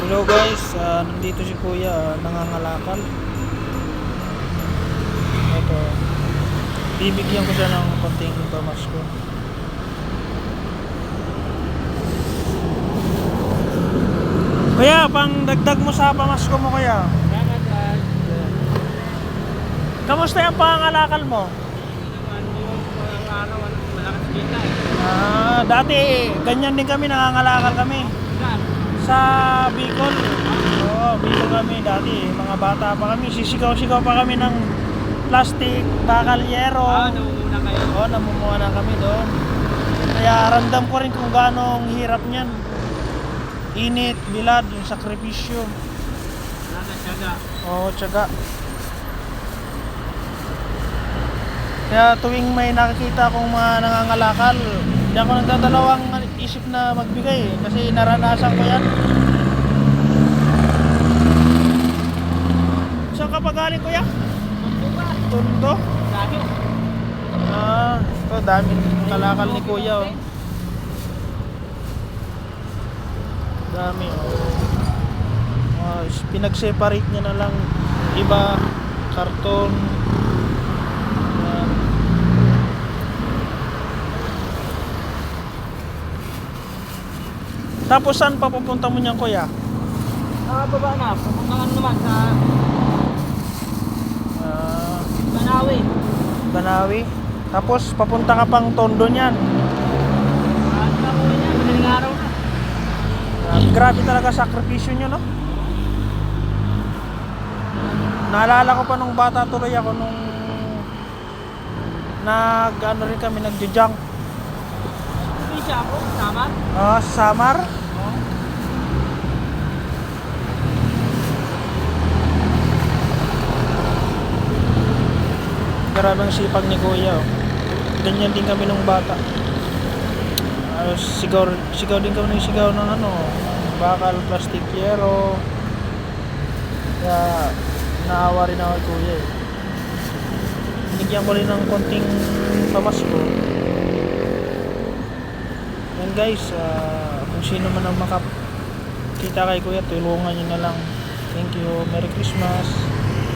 Hello guys, nandito si Kuya, nangangalakal. Ito, bibigyan ko siya ng konting pamasko. Kuya, pang dagdag mo sa pamasko mo kuya. Salamat, Brad. Kamusta yung pangangalakal mo? Yung mga araw, malakas kita eh. Dati ganyan din kami, nangangalakal kami Saan? sa Bicol. Oo, Bicol kami dati, mga bata pa kami, sisigaw-sigaw pa kami ng plastic, bakal, yero. Namumuna kayo. Oo, namumuha na kami doon. Kaya ramdam ko rin kung gaano ang hirap niyan. Init, bilad, yung sakripisyo. Nakasaga. Oo, tiyaga. Kaya tuwing may nakikita akong mga nangangalakal, hindi ako nagdadalawang isip na magbigay kasi naranasan ko yan. Saan ka pa galing kuya? Tondo? Dahil. Ito daming kalakal ni kuya oh. Dami oh. Pinag-separate niya na lang iba, karton. Yan. Tapos saan pa pupunta mo niyan kuya? Baba na. Pupunta naman sa Banawi. Banawi. Tapos papunta ka pang Tondo niyan. Sa uwi niya, madaling araw na. Grabe talaga sakripisyo niyo no? Naalala ko pa nung bata tuloy ako nung nag-ano rin kami, nagjo-junk. Hindi siya ako, tama? Sa Samar. Grabe ang sipag ni kuya oh. Ganyan din kami nung bata. Sigaw din kami ng sigaw ng ano, bakal, plastic, yero. Kaya naawa rin ako kay kuya eh. Binigyan ko rin ng konting pamasko. Yan guys, kung sino man ang makakita kay kuya, tulungan nyo na lang. Thank you, Merry Christmas.